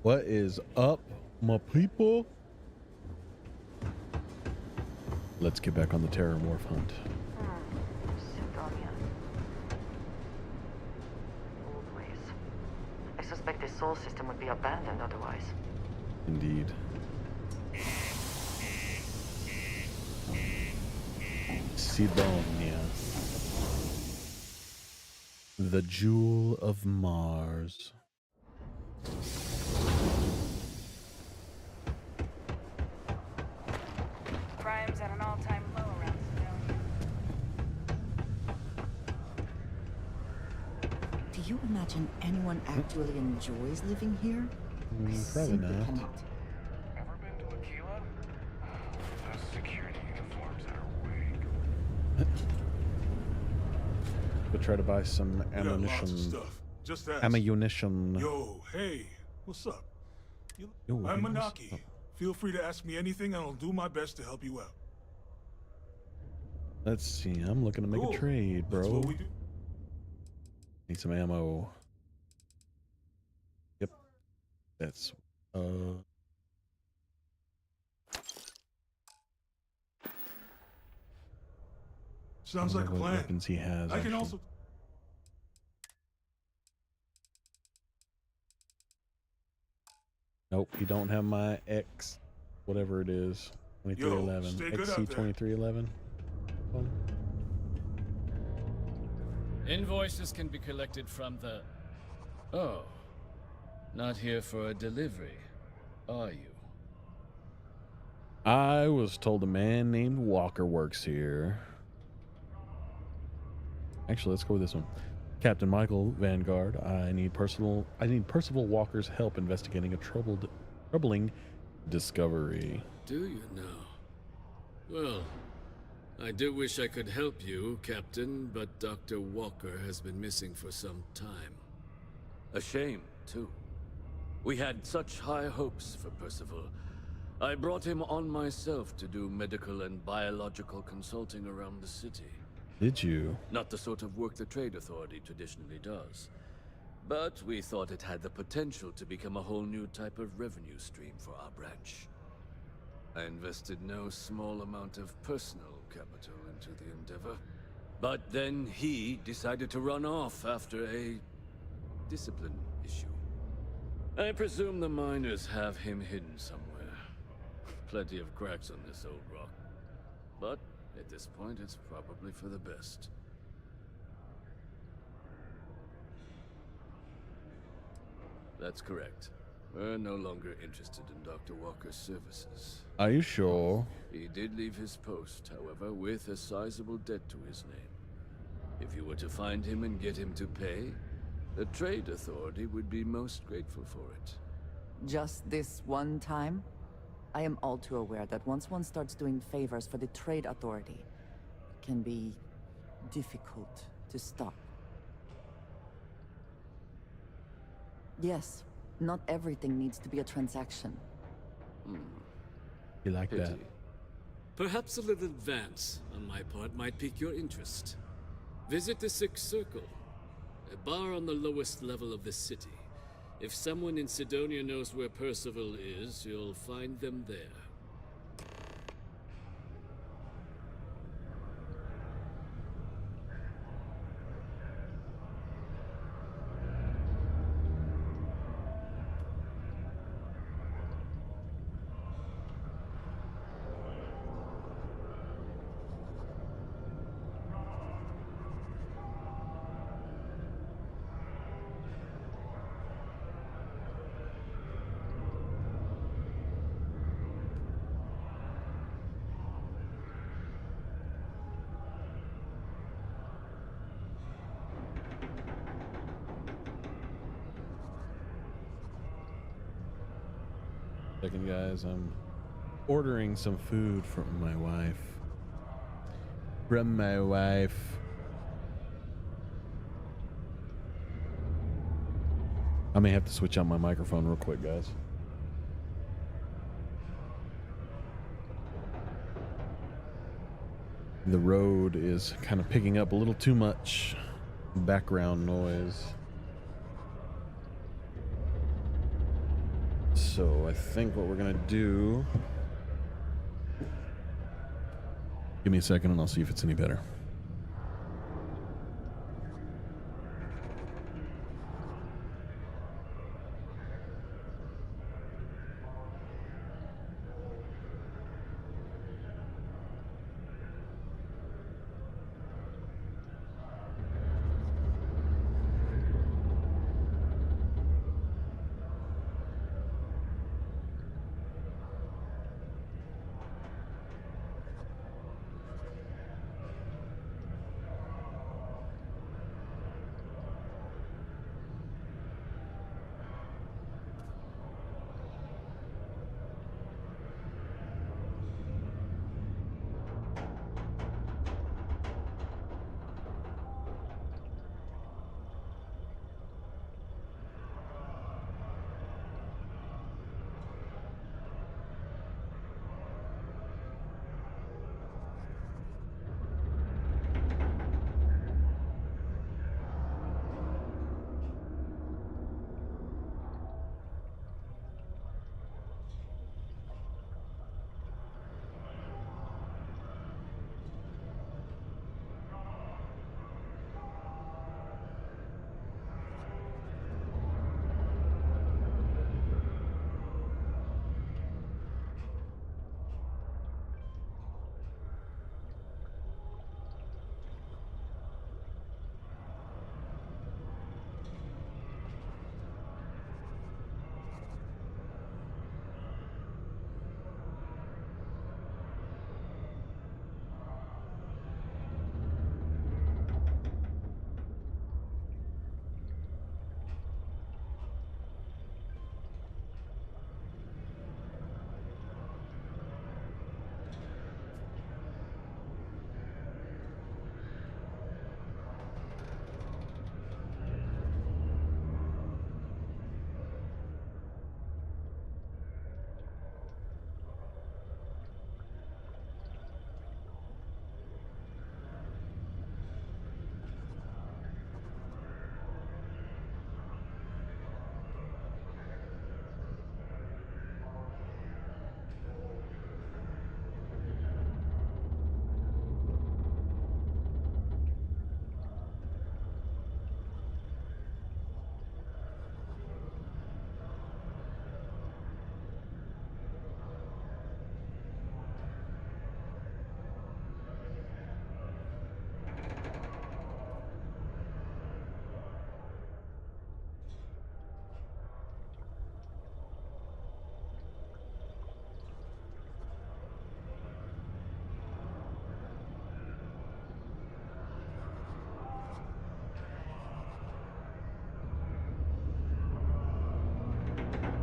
What is up, my people? Let's get back on the Terrormorph hunt. Sidonia. Old ways. I suspect this soul system would be abandoned otherwise. Indeed. Sidonia. The Jewel of Mars. Crime's at an all-time low around Sidonia. Do you imagine anyone actually enjoys living here? I Probably simply not. cannot. Ever been to Aquila? Those security uniforms are way cool. We'll try to buy some Lots of ammunition. stuff. Just ask. Ammunition. Yo, hey, what's up? Yo, I'm what's Manaki. up? Feel free to ask me anything, and I'll do my best to help you out. Let's see. I'm looking to make Cool. a trade, That's bro. what we do. Need some ammo. Yep. That's Sounds I like a wonder what plan. weapons he has. I can actually. also. Nope, you don't have my X, whatever it is. 2311. stay good out XC there. 2311. Invoices can be collected from the... Oh. Not here for a delivery, are you? I was told a man named Walker works here. Actually, let's go with this one. Captain Michael Vanguard. I need Percival Walker's help investigating a troubling discovery. Do you now? Well, I do wish I could help you, Captain, but Dr. Walker has been missing for some time. A shame, too. We had such high hopes for Percival. I brought him on myself to do medical and biological consulting around the city. Did you? Not the sort of work the Trade Authority traditionally does. But we thought it had the potential to become a whole new type of revenue stream for our branch. I invested no small amount of personal capital into the endeavor. But then he decided to run off after a discipline issue. I presume the miners have him hidden somewhere. Plenty of cracks on this old rock. But at this point, it's probably for the best. That's correct. We're no longer interested in Dr. Walker's services. Are you sure? He did leave his post, however, with a sizable debt to his name. If you were to find him and get him to pay, the Trade Authority would be most grateful for it. Just this one time? I am all too aware that once one starts doing favors for the Trade Authority, it can be difficult to stop. Yes, not everything needs to be a transaction. You like Pity. that? Perhaps a little advance on my part might pique your interest. Visit the Sixth Circle, a bar on the lowest level of the city. If someone in Sidonia knows where Percival is, you'll find them there. Second, guys, I'm ordering some food from my wife. I may have to switch on my microphone real quick, guys. The road is kind of picking up a little too much background noise. So I think what we're gonna do. Give me a second and I'll see if it's any better.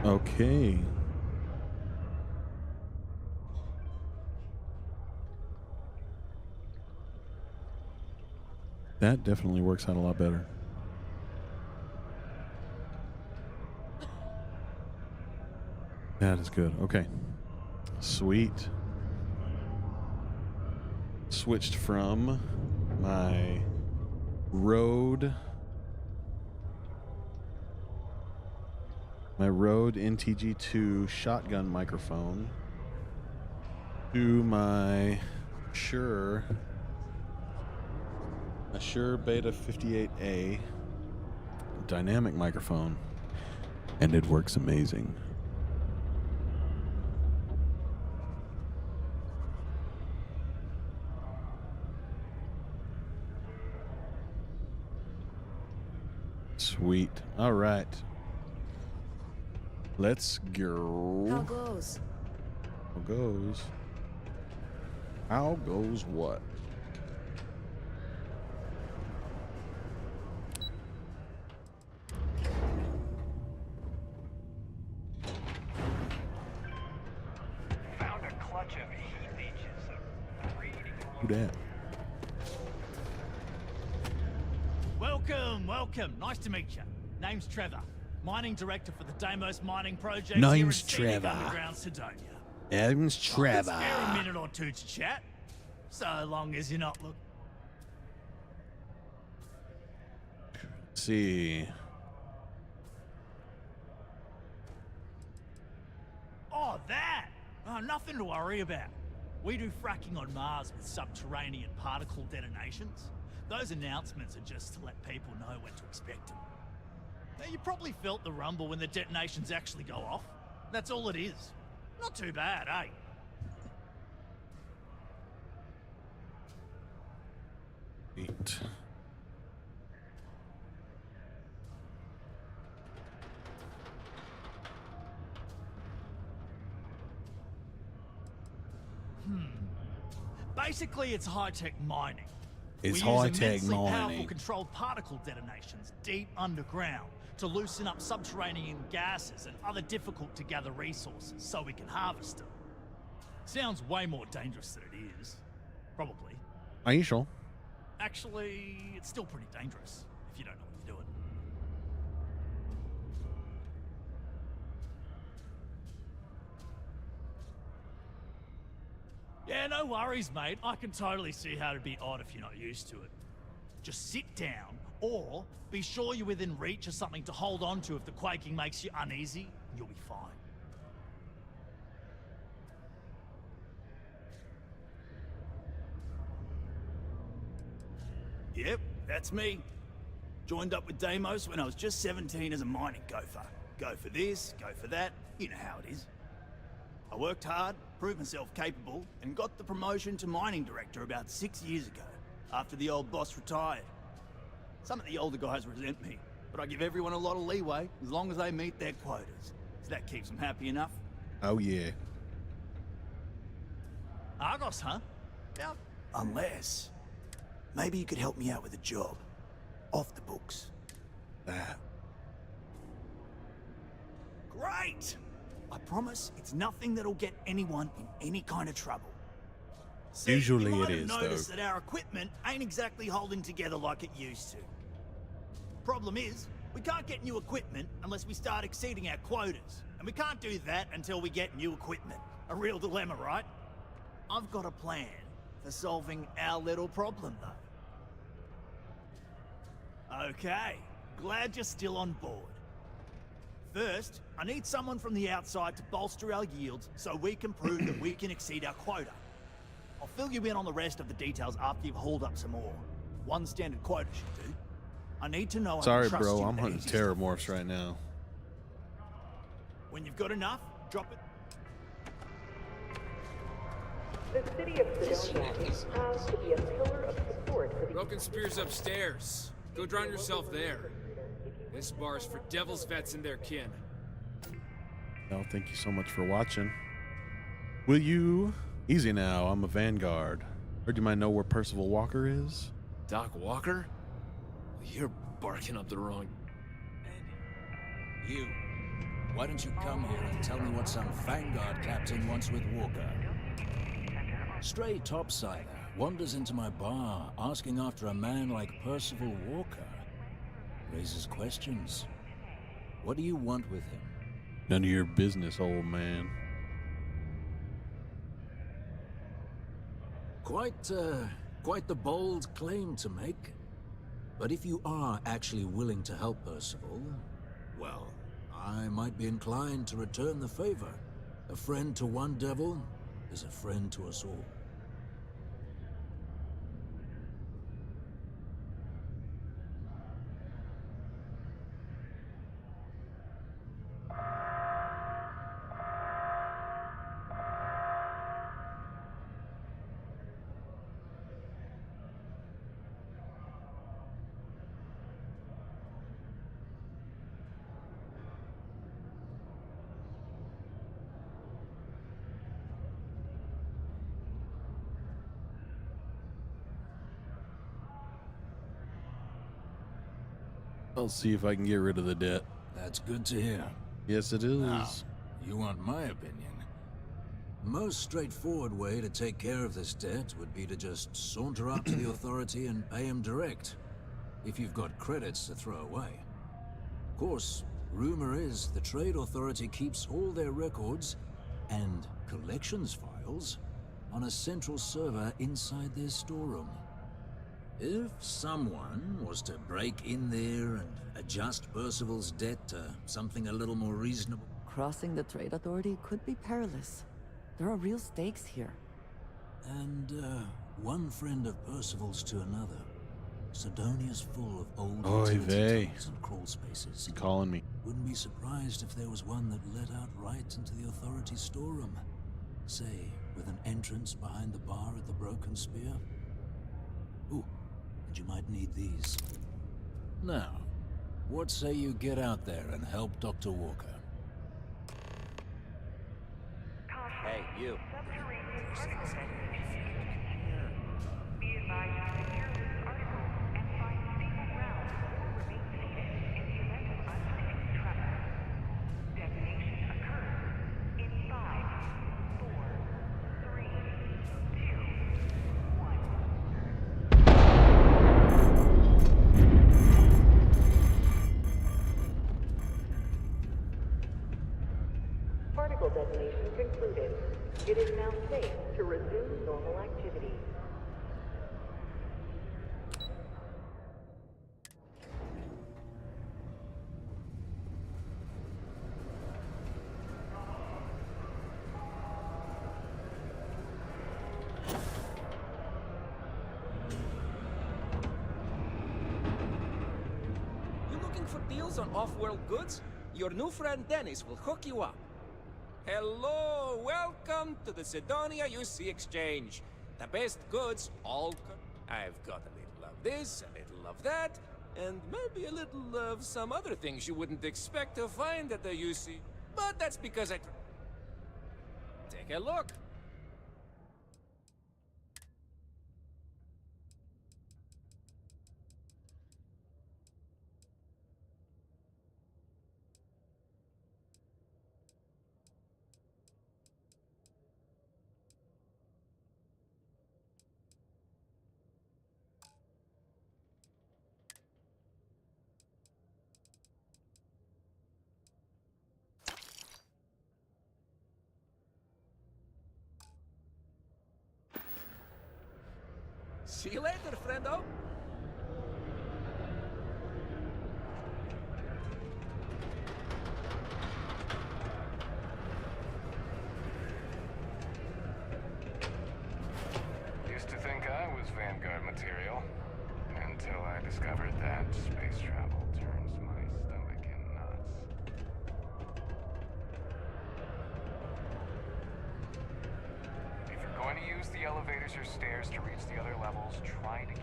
Okay. That definitely works out a lot better. That is good. Okay. Sweet. Switched from my Rode NTG2 shotgun microphone to my Shure Beta 58A dynamic microphone, and it works amazing. Sweet. All right. Let's go. How goes? How goes? How goes what? Found a clutch of heat leeches. Who dat? Welcome. Nice to meet you. Name's Trevor. Mining director for the Deimos mining project Name's here in scenic Trevor. underground Sidonia. Name's I Trevor. could spare a minute or two to chat, so long as you're not looking. See. Nothing to worry about. We do fracking on Mars with subterranean particle detonations. Those announcements are just to let people know when to expect them. Now, you probably felt the rumble when the detonations actually go off. That's all it is. Not too bad, eh? Eight. Basically, it's high-tech mining. It's We use high-tech immensely powerful mining. controlled particle detonations deep underground to loosen up subterranean gases and other difficult-to-gather resources so we can harvest them. Sounds way more dangerous than it is. Probably. Are you sure? Actually, it's still pretty dangerous if you don't know what you're doing. Yeah, no worries, mate. I can totally see how it'd be odd if you're not used to it. Just sit down, or be sure you're within reach of something to hold on to if the quaking makes you uneasy, and you'll be fine. Yep, that's me. Joined up with Deimos when I was just 17 as a mining gopher. Go for this, go for that, you know how it is. I worked hard, proved myself capable, and got the promotion to mining director about 6 years ago, after the old boss retired. Some of the older guys resent me, but I give everyone a lot of leeway as long as they meet their quotas. So that keeps them happy enough. Oh yeah. Argos, huh? Yeah. Unless... maybe you could help me out with a job. Off the books. That. Great! I promise it's nothing that'll get anyone in any kind of trouble. See, Usually you might it have is, noticed though. that our equipment ain't exactly holding together like it used to. Problem is, we can't get new equipment unless we start exceeding our quotas. And we can't do that until we get new equipment. A real dilemma, right? I've got a plan for solving our little problem, though. Okay, glad you're still on board. First, I need someone from the outside to bolster our yields so we can prove that we can exceed our quota. I'll fill you in on the rest of the details after you've hauled up some ore. One standard quota should do. I need to know I Sorry, can trust bro. you I'm with the hunting easy stuff Terrormorphs first. right now. When you've got enough, drop it. The city of Sidonia is proud to be a pillar of support for the... Broken Spear's upstairs. Go drown yourself there. This bar's for devil's vets and their kin. No, thank you so much for watching. Will you... Easy now, I'm a Vanguard. Heard you might know where Percival Walker is? Doc Walker? You're barking up the wrong... You. Why don't you come here and tell me what some Vanguard captain wants with Walker? Stray topsider wanders into my bar asking after a man like Percival Walker. Raises questions. What do you want with him? None of your business, old man. Quite the bold claim to make. But if you are actually willing to help Percival, well, I might be inclined to return the favor. A friend to one devil is a friend to us all. I'll see if I can get rid of the debt. That's good to hear. Yes, it is. Now, you want my opinion? Most straightforward way to take care of this debt would be to just saunter up to the authority and pay him direct, if you've got credits to throw away. Of course, rumor is the Trade Authority keeps all their records and collections files on a central server inside their storeroom. If someone was to break in there and adjust Percival's debt to something a little more reasonable... Crossing the Trade Authority could be perilous. There are real stakes here. And, one friend of Percival's to another. Sidonia's full of old Oy utility vey. tunnels and crawl spaces. He's calling me. Wouldn't be surprised if there was one that led out right into the authorities' storeroom. Say, with an entrance behind the bar at the Broken Spear. Ooh, and you might need these. Now, what say you get out there and help Dr. Walker? Hey, you. Be advised to secure this article and find stable ground or remain seated in the event of unforeseen travel. Detonation occurs in 5, 4, 3, 2, 1. Particle detonation concluded. It is now safe to resume normal activity. You looking for deals on off-world goods? Your new friend Dennis will hook you up. Hello, welcome to the Sidonia UC Exchange. The best goods, I've got a little of this, a little of that, and maybe a little of some other things you wouldn't expect to find at the UC. But that's because Take a look. See you later, friendo. Used to think I was Vanguard material, until I discovered that space travel turns my stomach in knots. If you're going to use the elevators or stairs to reach the other levels, try to keep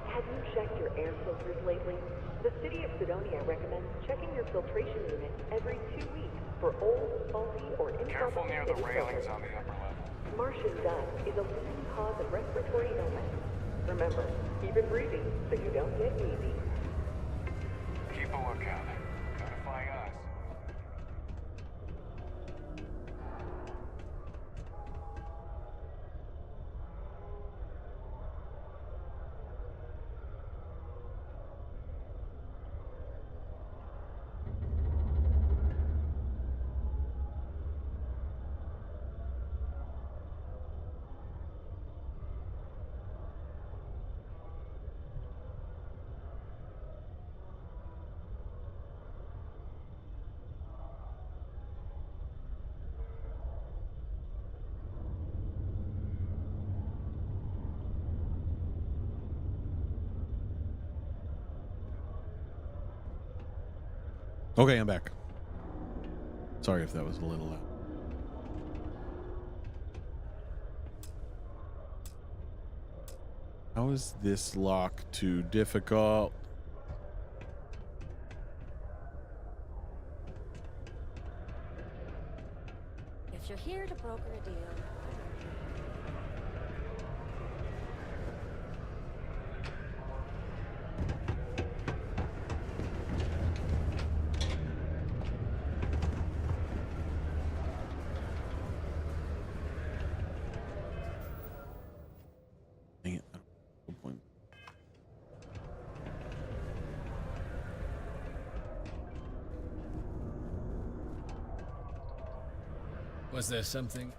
Have you checked your air filters lately? The city of Sidonia recommends checking your filtration unit every 2 weeks for old, faulty, or careful near the incompetent railings filters. on the upper level. Martian dust is a leading cause of respiratory illness. Remember, keep it breathing so you don't get wheezy. Keep a lookout. Notify us. Okay, I'm back. Sorry if that was a little loud. How is this lock too difficult? If you're here to broker a deal, Dang it. Good point. Was there something?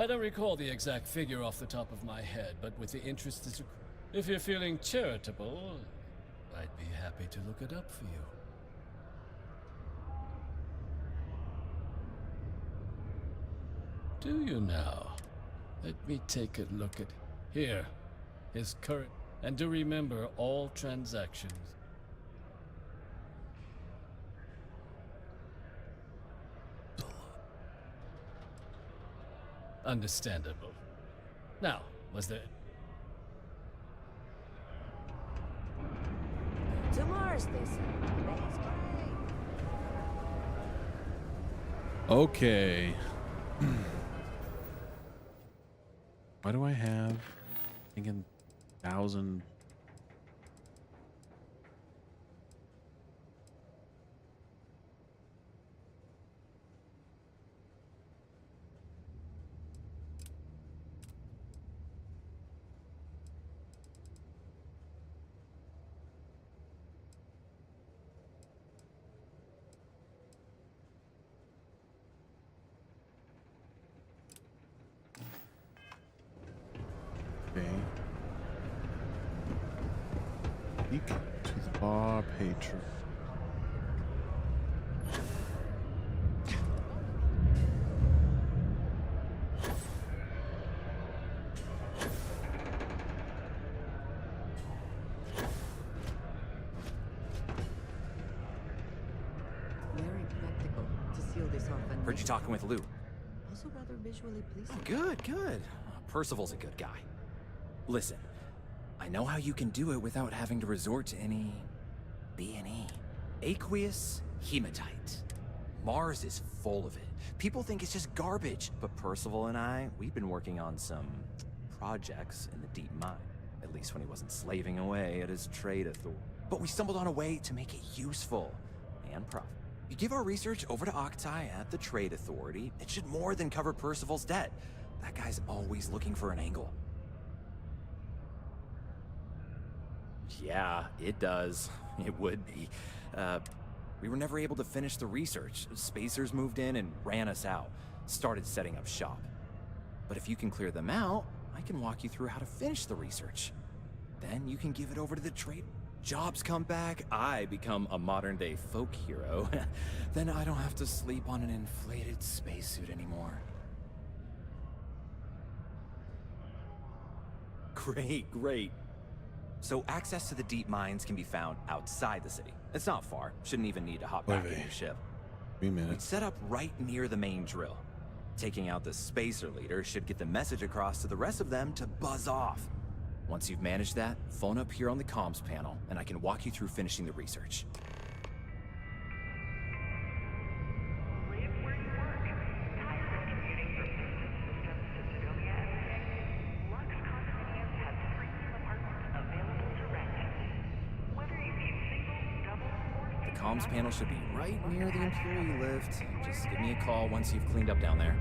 I don't recall the exact figure off the top of my head, but with the interest is... If you're feeling charitable, I'd be happy to look it up for you. Do you now? Let me take a look at... Here, his current... And do remember all transactions. Understandable. Now, was there... To Mars, they say. That's great. Okay. Why do I have thinking 1,000? Okay. Speak to the bar patron. Very practical to seal this off and Heard you talking with Lou. also rather visually pleasing. Good, good. Percival's a good guy. Listen, I know how you can do it without having to resort to any... B&E. Aqueous hematite. Mars is full of it. People think it's just garbage, but Percival and I, we've been working on some projects in the deep mine. At least when he wasn't slaving away at his trade authority. But we stumbled on a way to make it useful and profit. You give our research over to Octai at the Trade Authority, it should more than cover Percival's debt. That guy's always looking for an angle. Yeah, it does. It would be. We were never able to finish the research. Spacers moved in and ran us out. Started setting up shop. But if you can clear them out, I can walk you through how to finish the research. Then you can give it over to the trade. Jobs come back, I become a modern-day folk hero. Then I don't have to sleep on an inflated spacesuit anymore. Great, great. So access to the deep mines can be found outside the city. It's not far. Shouldn't even need to hop back in your ship. 3 minutes. We'd set up right near the main drill. Taking out the spacer leader should get the message across to the rest of them to buzz off. Once you've managed that, phone up here on the comms panel, and I can walk you through finishing the research. Live where you work. Tired of commuting from distant systems to Sidonia every day? Lux condominiums has premium apartments available to rent. Whether you be single, double, or The comms panel should be right near the employee lift. Just give me a call once you've cleaned up down there.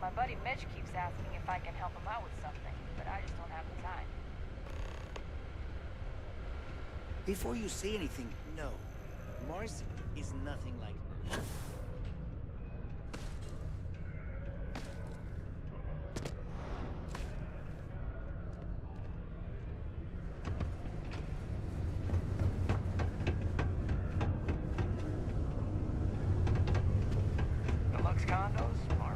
My buddy Mitch keeps asking if I can help him out with something, but I just don't have the time. Before you say anything, no. Mars is nothing like Earth. The Lux condos are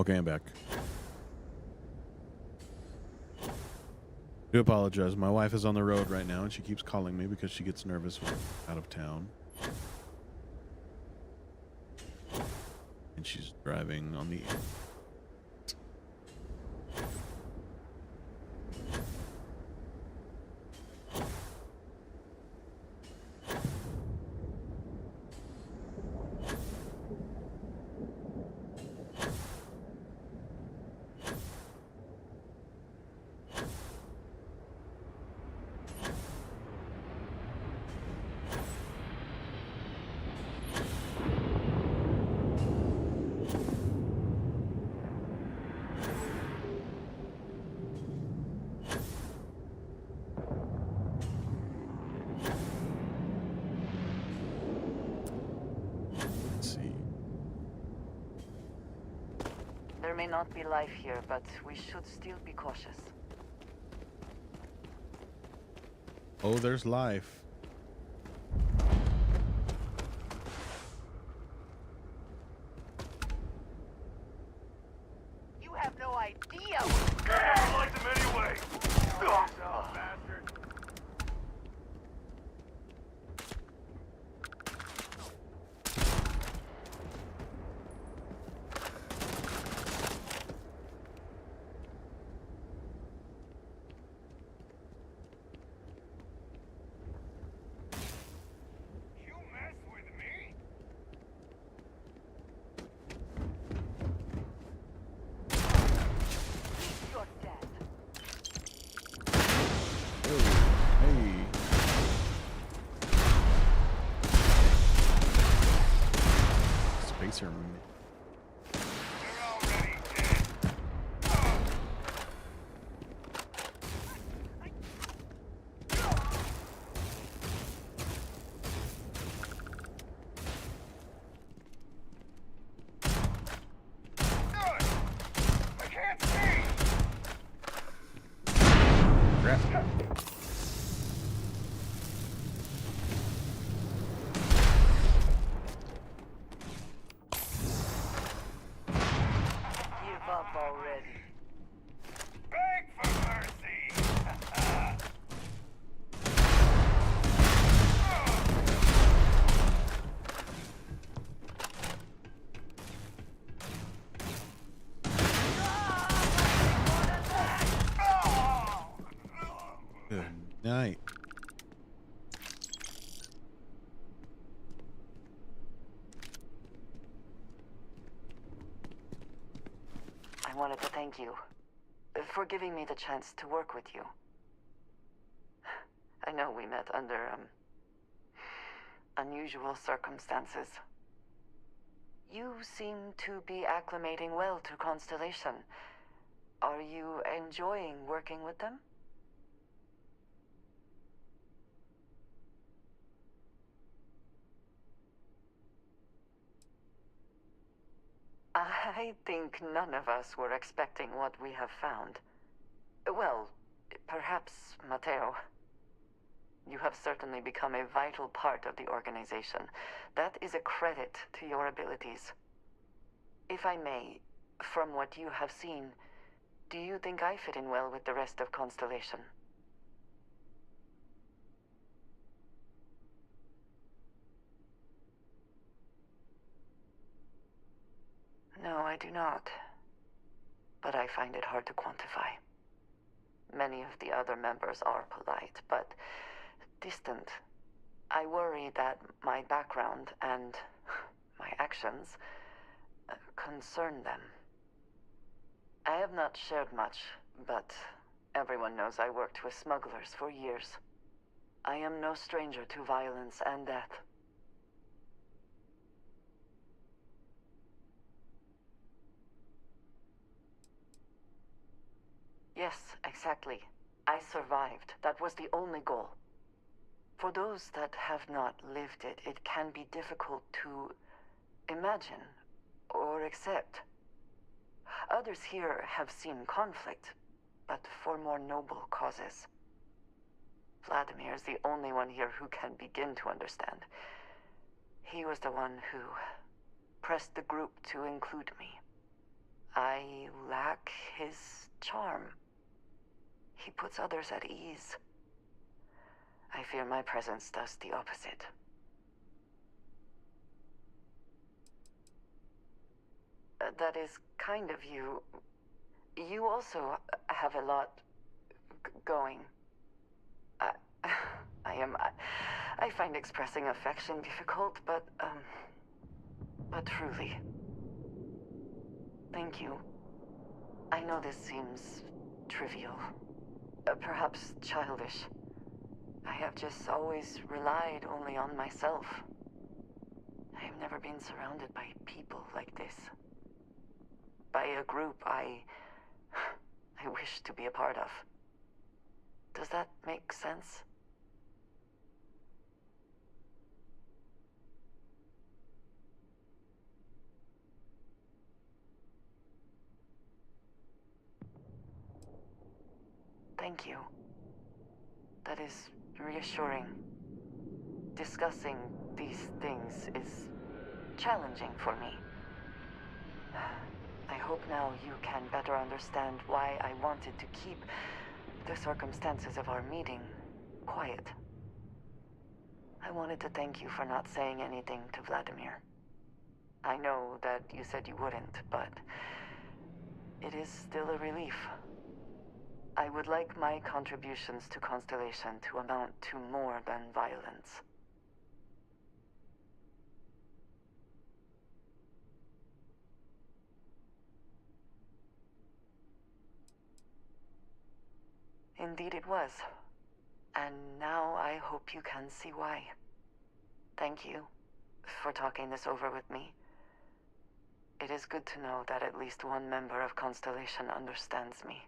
Okay, I'm back. Do apologize. My wife is on the road right now, and she keeps calling me because she gets nervous when I'm out of town. And she's driving on the... There may not be life here, but we should still be cautious. Oh, there's life. You have no idea what... I like them anyway! Bastard! Spacer. Give up already. Beg for mercy! Good night. I wanted to thank you for giving me the chance to work with you. I know we met under, unusual circumstances. You seem to be acclimating well to Constellation. Are you enjoying working with them? I think none of us were expecting what we have found. Well, perhaps Mateo. You have certainly become a vital part of the organization. That is a credit to your abilities. If I may, from what you have seen, do you think I fit in well with the rest of Constellation? No, I do not. But I find it hard to quantify. Many of the other members are polite, but distant. I worry that my background and my actions concern them. I have not shared much, but everyone knows I worked with smugglers for years. I am no stranger to violence and death. Yes, exactly. I survived. That was the only goal. For those that have not lived it, it can be difficult to imagine or accept. Others here have seen conflict, but for more noble causes. Vladimir is the only one here who can begin to understand. He was the one who pressed the group to include me. I lack his charm. He puts others at ease. I fear my presence does the opposite. That is kind of you. You also have a lot going. I find expressing affection difficult, but truly. Thank you. I know this seems trivial, perhaps childish. I have just always relied only on myself. I have never been surrounded by people like this. By a group I wish to be a part of. Does that make sense? Thank you. That is reassuring. Discussing these things is challenging for me. I hope now you can better understand why I wanted to keep the circumstances of our meeting quiet. I wanted to thank you for not saying anything to Vladimir. I know that you said you wouldn't, but it is still a relief. I would like my contributions to Constellation to amount to more than violence. Indeed it was. And now I hope you can see why. Thank you for talking this over with me. It is good to know that at least one member of Constellation understands me.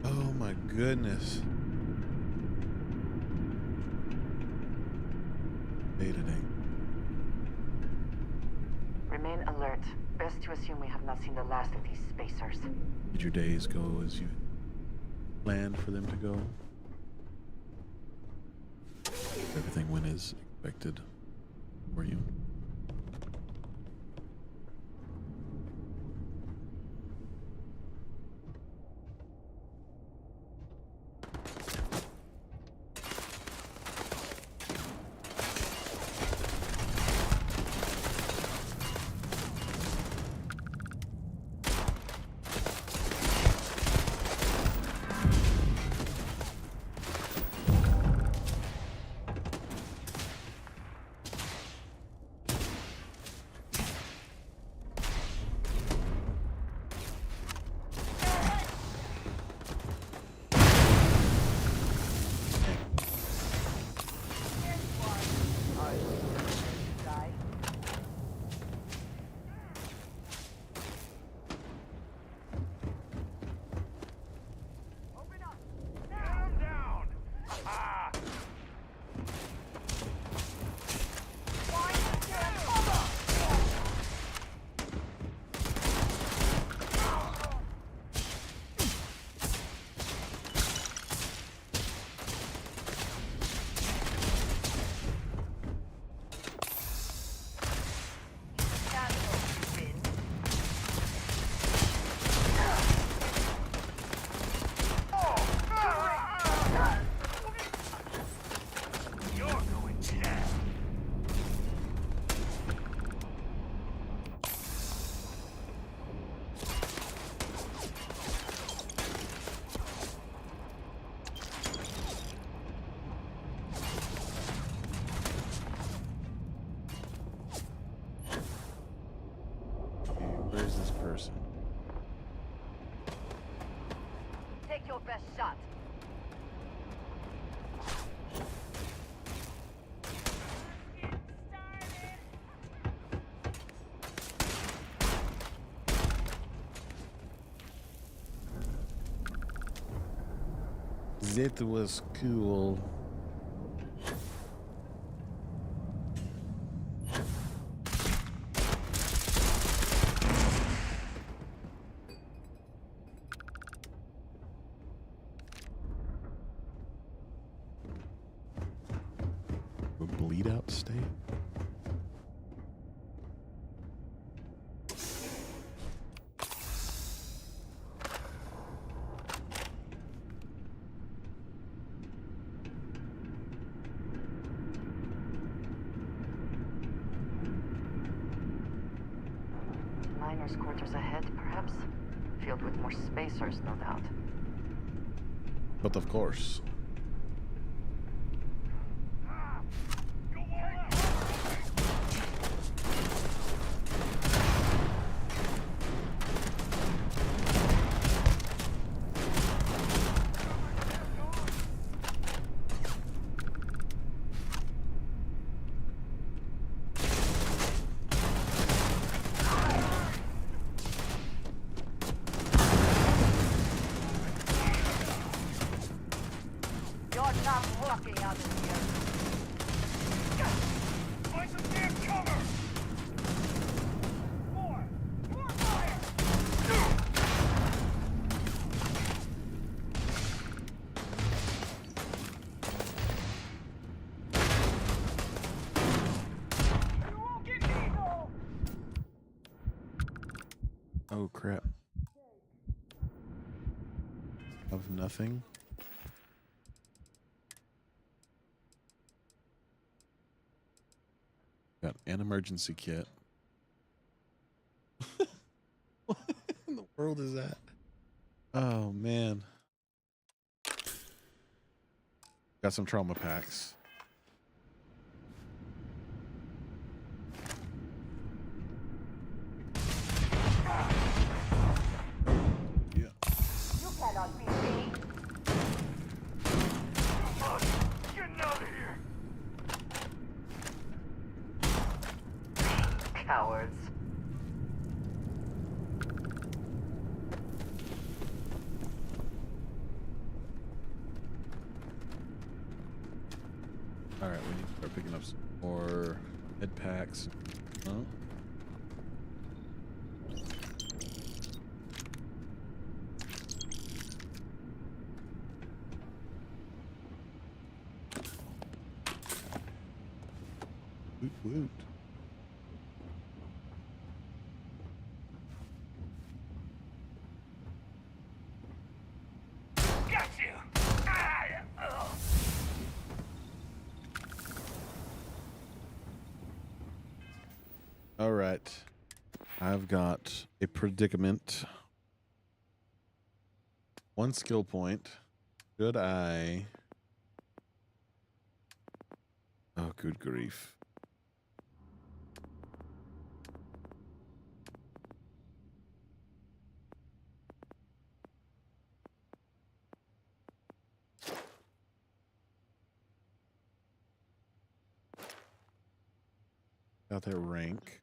Oh my goodness. Day to day. Remain alert. Best to assume we have not seen the last of these spacers. Did your days go as you planned for them to go? Everything went as expected for you? Where's this person? Take your best shot. That was cool. A bleed out state. Miners' quarters ahead, perhaps? Filled with more spacers, no doubt. But of course. You're not walking out of here. Find some damn cover! More fire! You won't get me though! Oh crap. Of nothing. Got an emergency kit. What in the world is that? Oh man. Got some trauma packs. Yeah. You cannot beat me. Getting out of here! Cowards. All right, we need to start picking up some more head packs. Oh. Woot woot. Got you! All right. I've got a predicament. One skill point. Should I? Oh, good grief. Got that rank.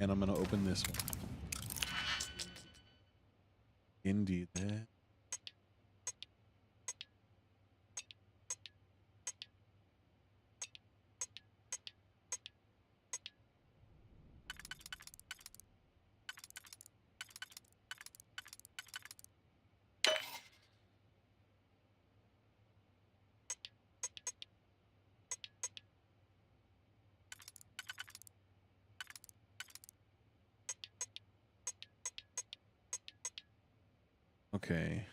And I'm going to open this one. Indeed. Okay.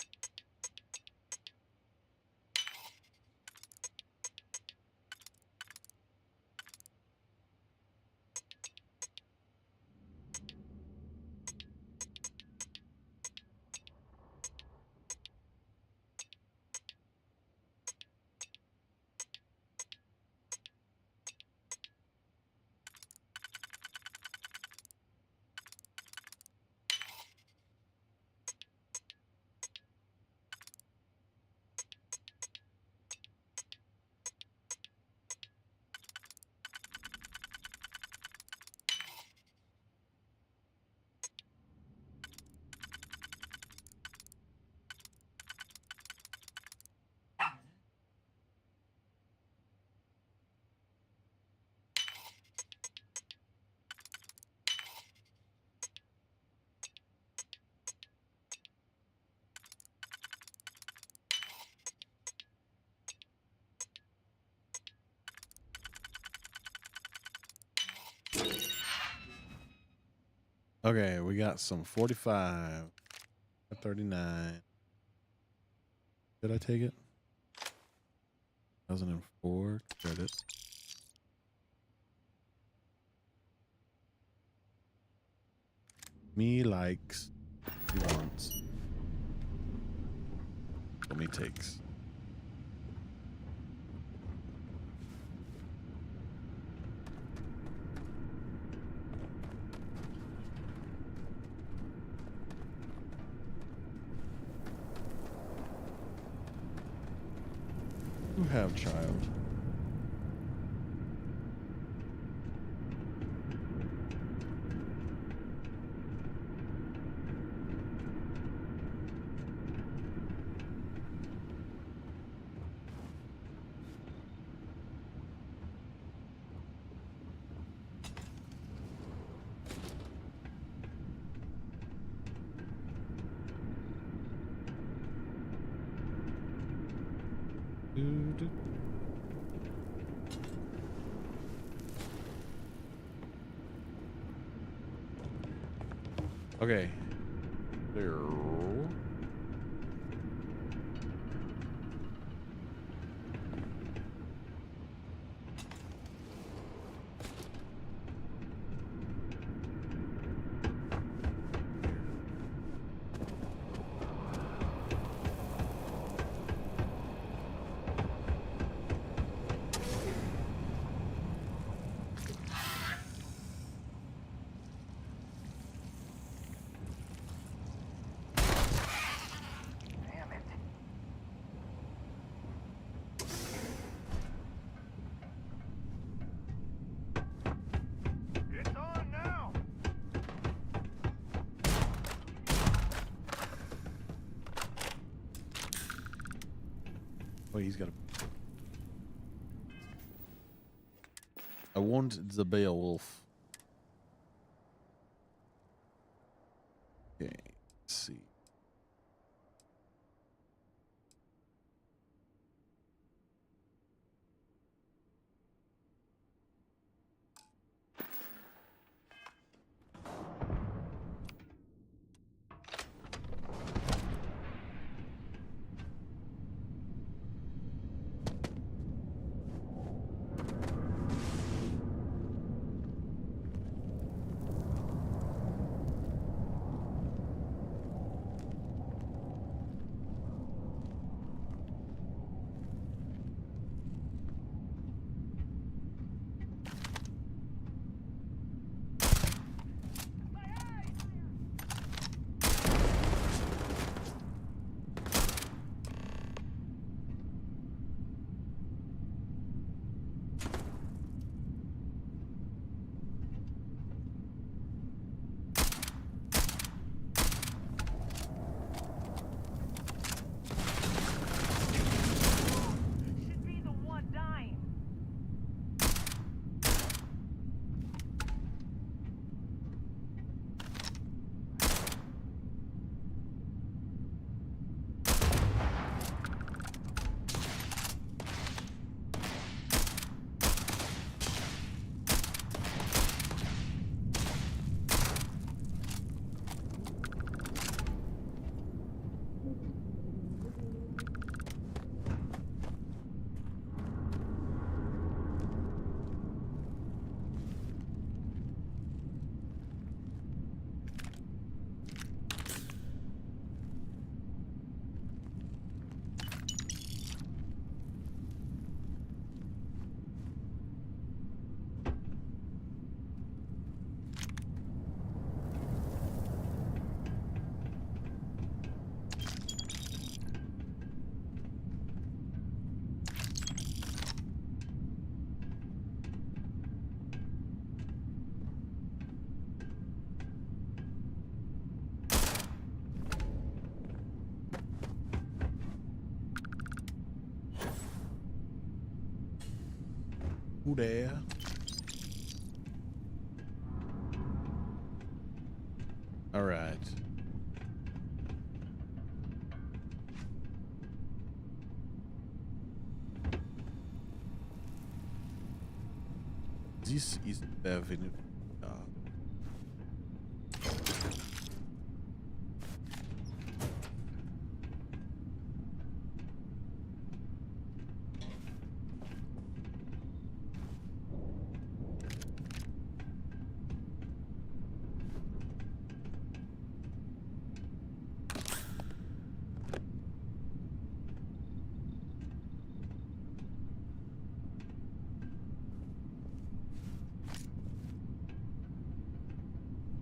Okay, we got some 45, 39. Did I take it? 2004 credit. Me likes, he wants. So me takes. You have child. Doo-doo. Okay. There. Oh, he's got a... I want the Beowulf. Okay, let's see. Who there? All right. This is definitely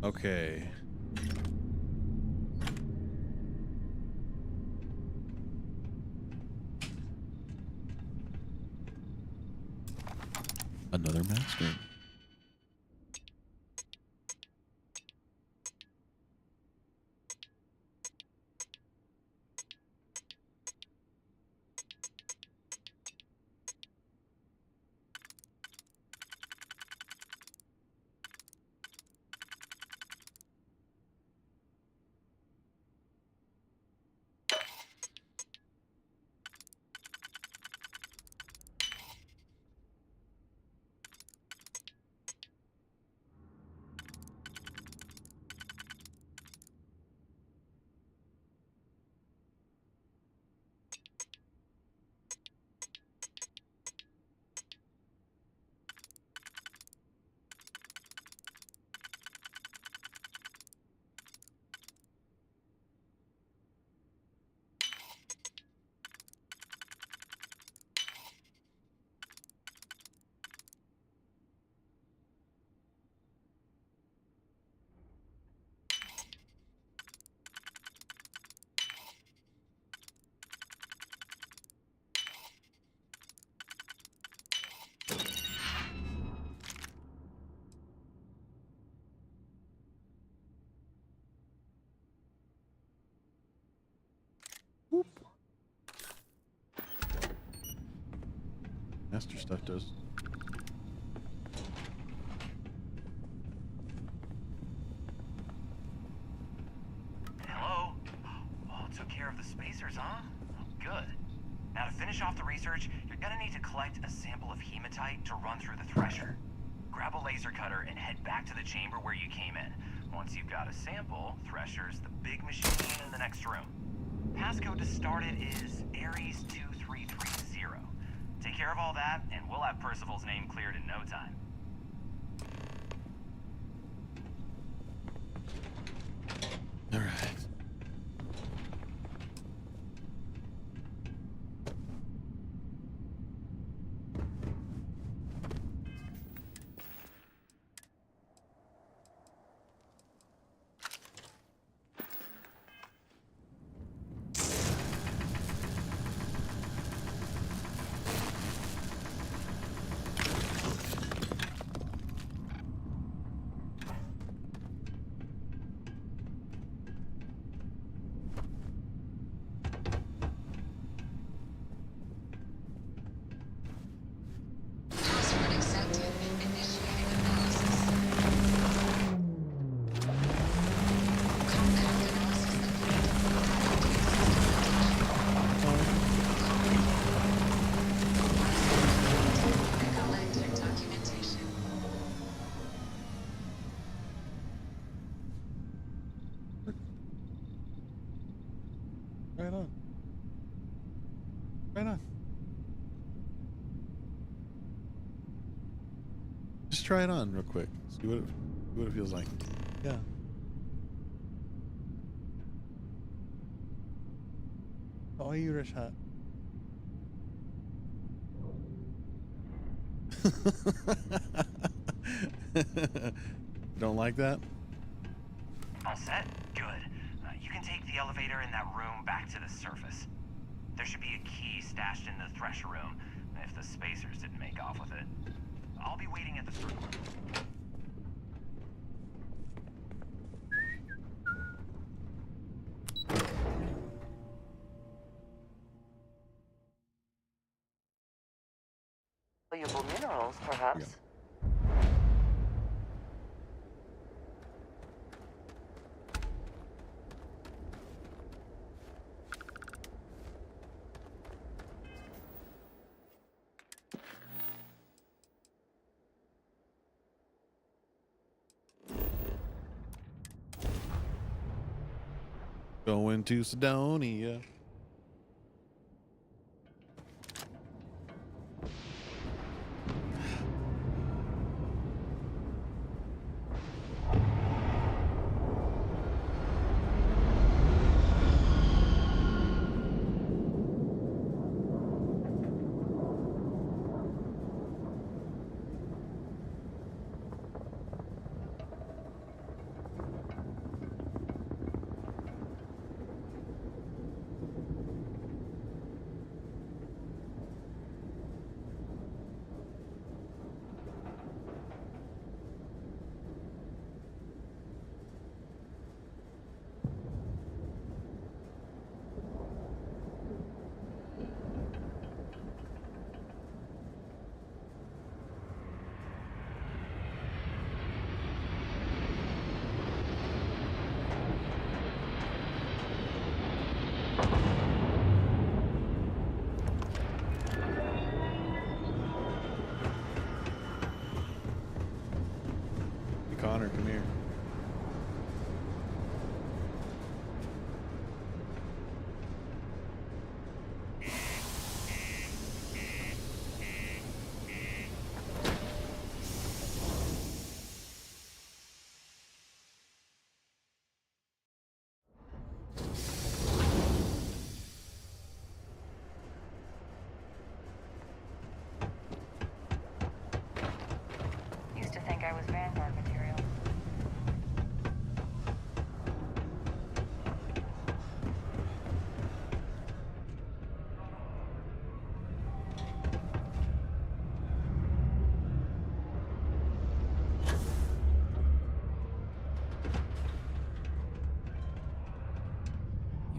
Okay. Another master. Master stuff does. Hello? Oh, took care of the spacers, huh? Oh, good. Now to finish off the research, you're gonna need to collect a sample of hematite to run through the thresher. Grab a laser cutter and head back to the chamber where you came in. Once you've got a sample, Thresher's the big machine in the next room. Passcode to start it is Ares 2330. Take care of all that, and we'll have Percival's name cleared in no time. All right. Right on. Right on. Just try it on real quick. See what it feels like. Yeah. Oh, Irish hat. Don't like that? All set? Good. You can take the elevator in that room back to the surface. There should be a key stashed in the Thresher room, if the spacers didn't make off with it. I'll be waiting at the circle. Valuable minerals, perhaps? Going to Sidonia.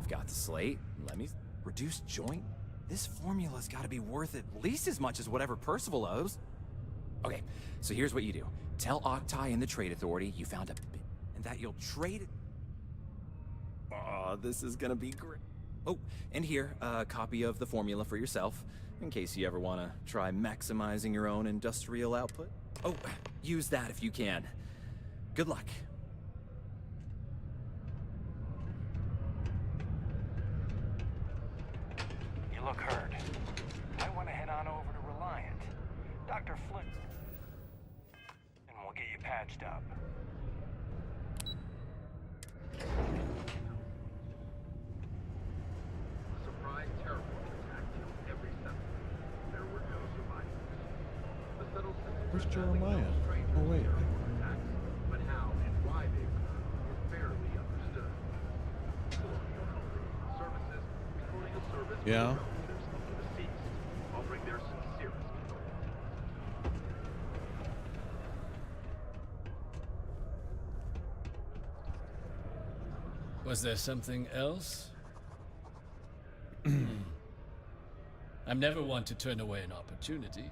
You've got the slate. Let me... Reduce joint? This formula's gotta be worth at least as much as whatever Percival owes. Okay, so here's what you do. Tell Octai and the Trade Authority you found a bit, and that you'll trade it... Oh, this is gonna be great. Oh, and here, a copy of the formula for yourself, in case you ever want to try maximizing your own industrial output. Oh, use that if you can. Good luck. You look hurt. I want to head on over to Reliant. Dr. Flint. And we'll get you patched up. Surprise Terrormorph attack killed every settler. There were no survivors. The settlement Where's Jeremiah? Oh, wait. attacks, but how and why they occurred is barely understood. Colonial Services recording a service for Yeah. relatives of the deceased, offering their sincerest condolences. Was there something else? I'm never one to turn away an opportunity,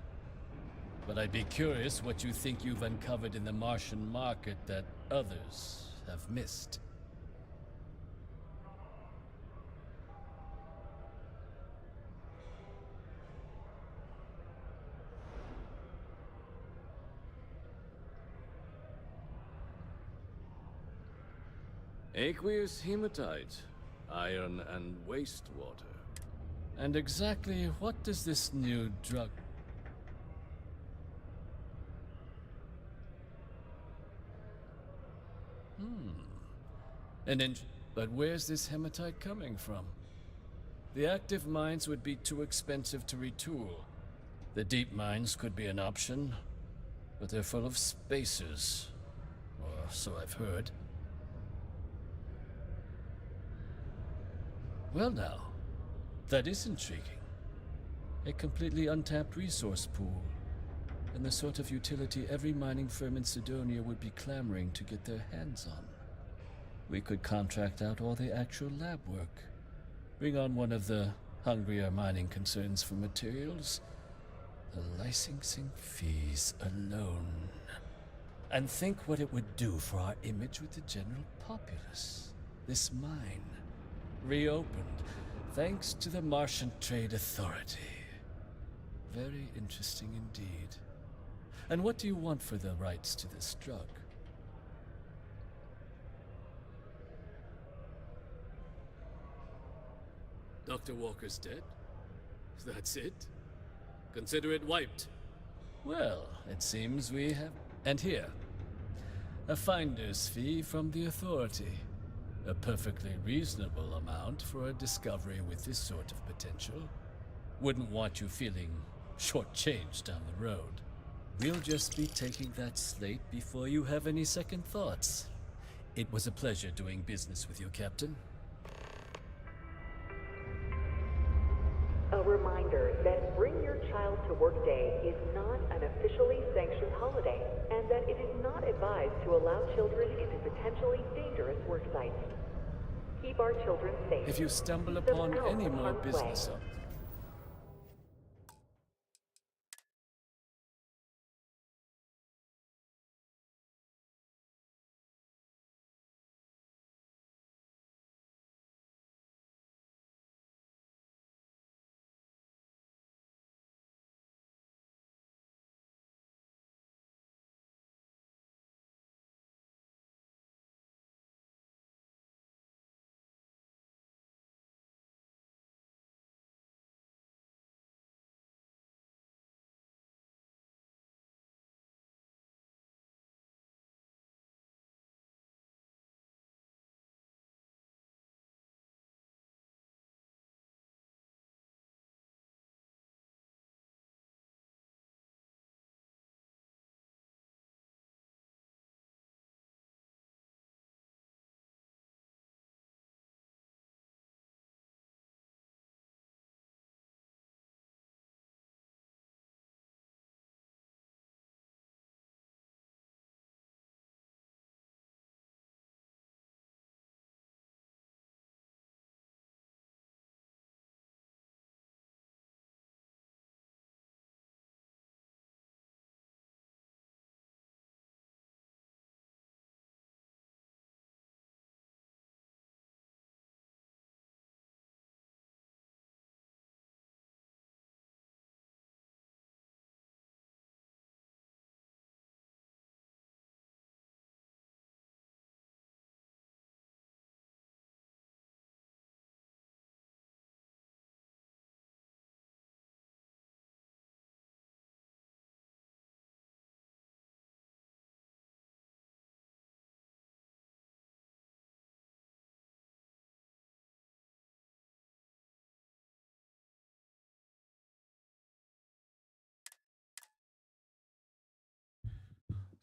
but I'd be curious what you think you've uncovered in the Martian market that others have missed. Aqueous hematite, iron and wastewater. And exactly what does this new drug... But where's this hematite coming from? The active mines would be too expensive to retool. The deep mines could be an option, but they're full of spacers. Or so I've heard. Well now, that is intriguing. A completely untapped resource pool, and the sort of utility every mining firm in Sidonia would be clamoring to get their hands on. We could contract out all the actual lab work, bring on one of the hungrier mining concerns for materials, the licensing fees alone. And think what it would do for our image with the general populace. This mine, reopened, thanks to the Martian Trade Authority. Very interesting indeed. And what do you want for the rights to this drug? Dr. Walker's dead? That's it? Consider it wiped. Well, it seems we have... And here, a finder's fee from the Authority. A perfectly reasonable amount for a discovery with this sort of potential. Wouldn't want you feeling shortchanged down the road. We'll just be taking that slate before you have any second thoughts. It was a pleasure doing business with you, Captain. A reminder that Bring Your Child to Work Day is not an officially sanctioned holiday, and that it is not advised to allow children into potentially dangerous work sites. Keep our children safe. If you stumble Keep them upon out any of more harm's way. business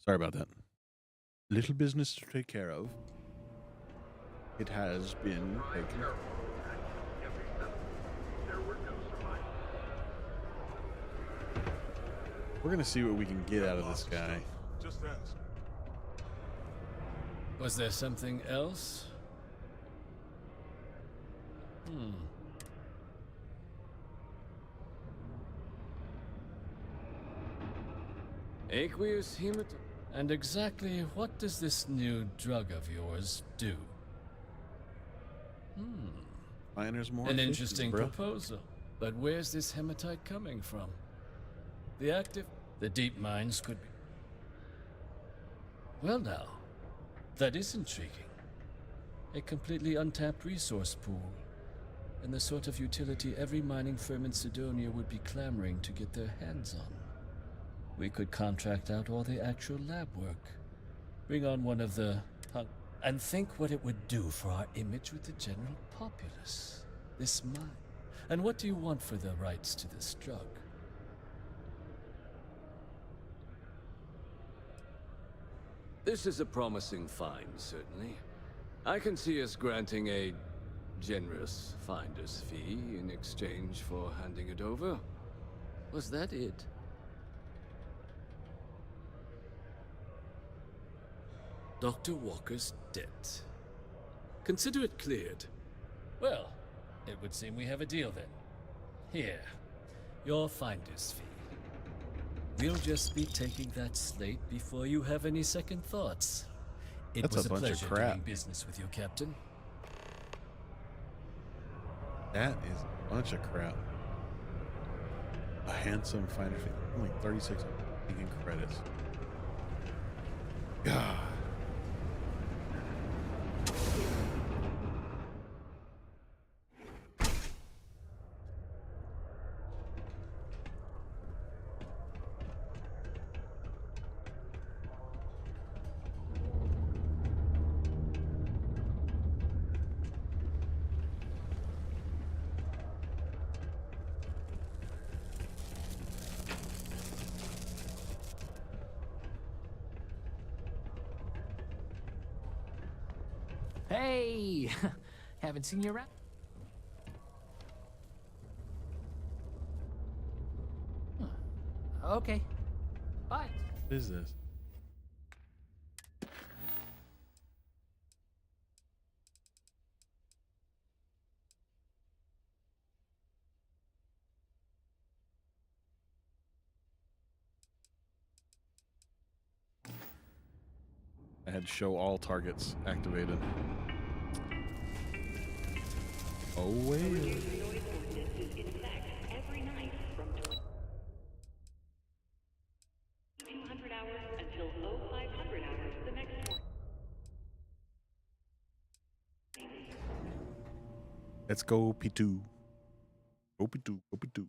Sorry about that. Little business to take care of. It has been taken. We're gonna see what we can get out of this guy. Just ask. Was there something else? Aqueous hematite. And exactly what does this new drug of yours do? Miner's more An efficient, interesting bro. proposal. But where's this hematite coming from? The deep mines could be. Well now, that is intriguing. A completely untapped resource pool, and the sort of utility every mining firm in Sidonia would be clamoring to get their hands on. We could contract out all the actual lab work, bring on one of the and think what it would do for our image with the general populace. This mine. And what do you want for the rights to this drug? This is a promising find, certainly. I can see us granting a generous finder's fee in exchange for handing it over. Was that it? Dr. Walker's debt. Consider it cleared. Well, it would seem we have a deal then. Here, your finder's fee. We'll just be taking that slate before you have any second thoughts. It That's was a bunch of pleasure crap. doing business with you, Captain. That is a bunch of crap. A handsome finder fee. Only 36 in credits. God. Hey! Haven't seen you around. Okay. Bye. What is this? I had show all targets activated. Oh wait. Every night from 2200 hours until 0500 hours the next morning. Let's go P2. Go P2. Go P2.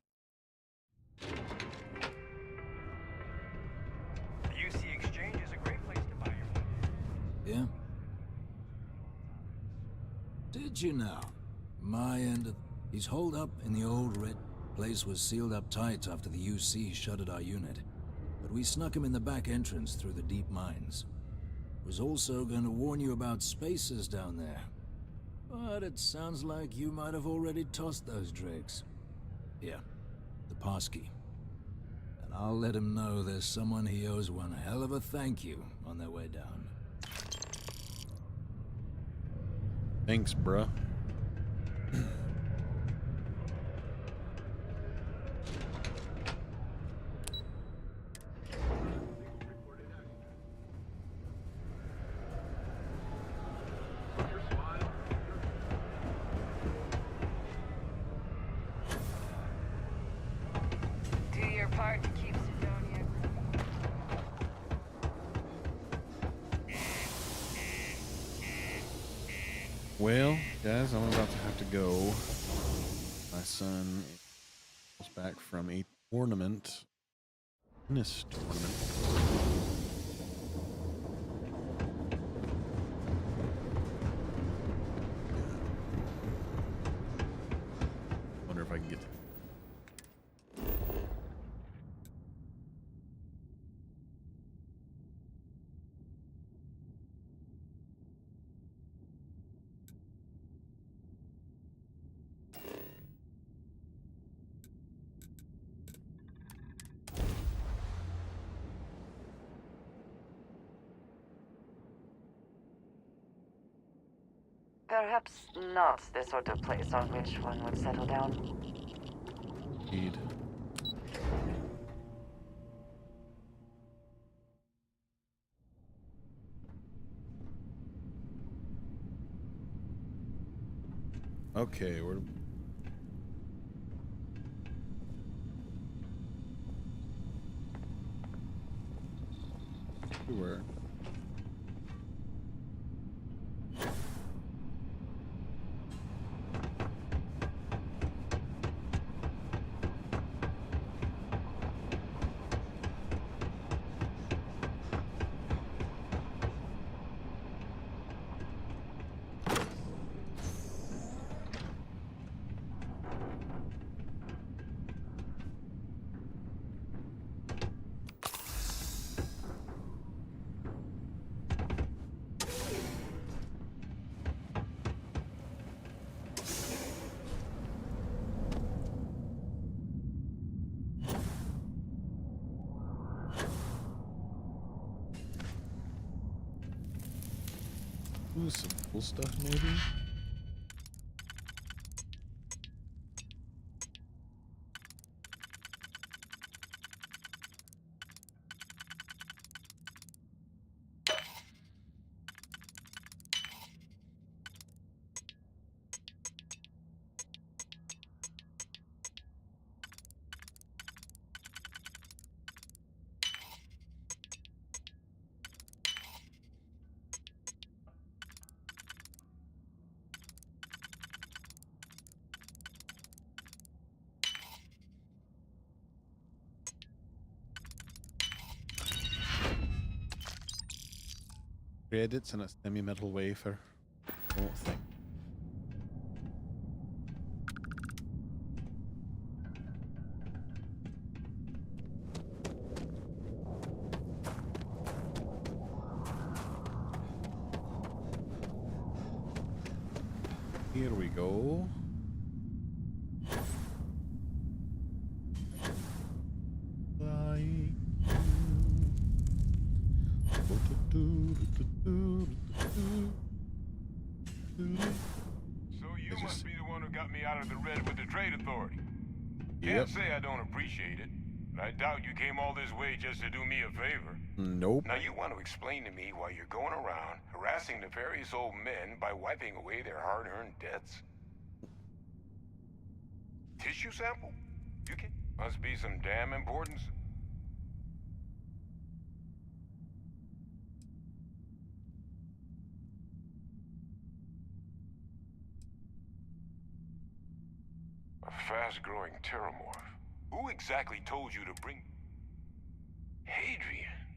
The UC Exchange is a great place to buy your Yeah? Did you know? My end of... He's holed up in the old red... Place was sealed up tight after the UC shuttered our unit. But we snuck him in the back entrance through the deep mines. Was also going to warn you about spacers down there. But it sounds like you might have already tossed those drakes. Yeah, the passkey. And I'll let him know there's someone he owes one hell of a thank you on their way down. Thanks, bruh. Do your part to keep Sidonia. Well, guys, I'm about to have to go. My son is back from a tournament. Tennis tournament. Wonder if I can get. Perhaps not the sort of place on which one would settle down. Indeed. Okay, we're... We were. Ooh, some cool stuff maybe? Credits and a semi-metal wafer. Won't think. Here we go. Flying. So you must be the one who got me out of the red with the Trade Authority. Can't say I don't appreciate it, but I doubt you came all this way just to do me a favor. Nope. Now you want to explain to me why you're going around harassing nefarious old men by wiping away their hard-earned debts? Tissue sample? You can... Must be some damn importance. A fast-growing Terrormorph. Who exactly told you to bring...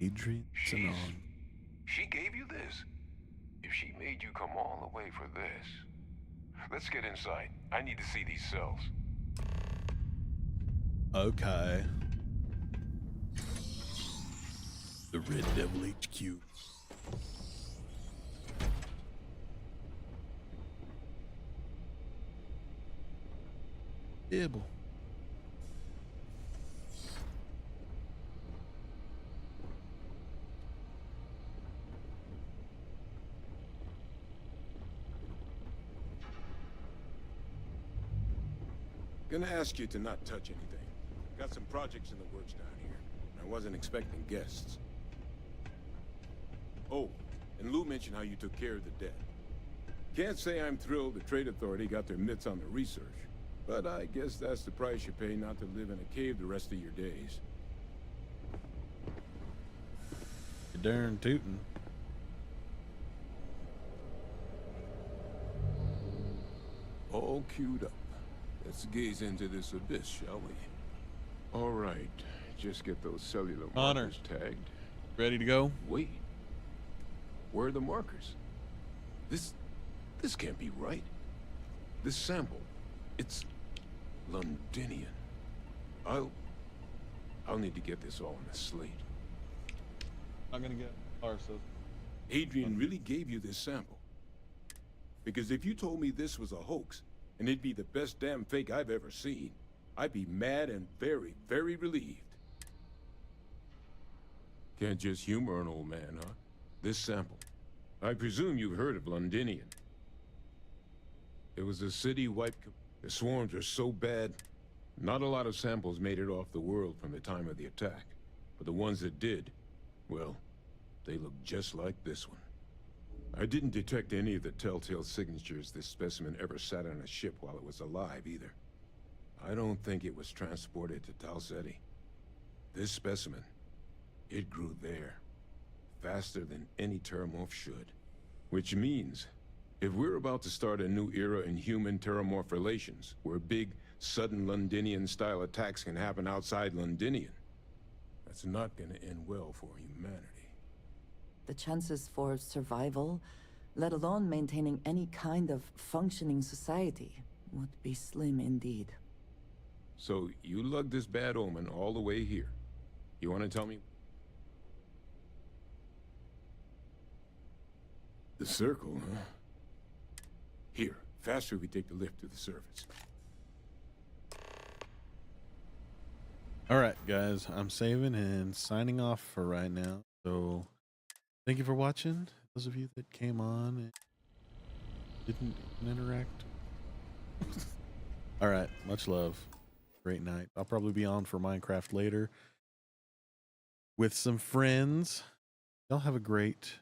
Adrian Sinon. She gave you this? If she made you come all the way for this... Let's get inside. I need to see these cells. Okay. The Red Devil HQ. Devil. Gonna ask you to not touch anything. Got some projects in the works down here. I wasn't expecting guests. Oh, and Lou mentioned how you took care of the debt. Can't say I'm thrilled the Trade Authority got their mitts on the research, but I guess that's the price you pay not to live in a cave the rest of your days. You're darn tootin'. All queued up. Let's gaze into this abyss, shall we? All right, just get those cellular Connor. markers tagged. Ready to go? Wait. Where are the markers? This can't be right. This sample, it's Londinian. I'll need to get this all on a slate. I'm gonna get Arsa. Adrian really gave you this sample. Because if you told me this was a hoax, and it'd be the best damn fake I've ever seen, I'd be mad and very, very relieved. Can't just humor an old man, huh? This sample. I presume you've heard of Londinian. It was a city wiped. The swarms are so bad, not a lot of samples made it off the world from the time of the attack. But the ones that did, well, they look just like this one. I didn't detect any of the telltale signatures this specimen ever sat on a ship while it was alive, either. I don't think it was transported to Tal Ceti. This specimen, it grew there, faster than any Terrormorph should. Which means, if we're about to start a new era in human-Terrormorph relations, where big, sudden Londinian-style attacks can happen outside Londinian, that's not gonna end well for humanity. The chances for survival, let alone maintaining any kind of functioning society, would be slim indeed. So, you lugged this bad omen all the way here. You want to tell me? The circle, huh? Here, faster we take the lift to the surface. All right, guys, I'm saving and signing off for right now. So thank you for watching. Those of you that came on and didn't interact. All right, much love. Great night. I'll probably be on for Minecraft later with some friends. Y'all have a great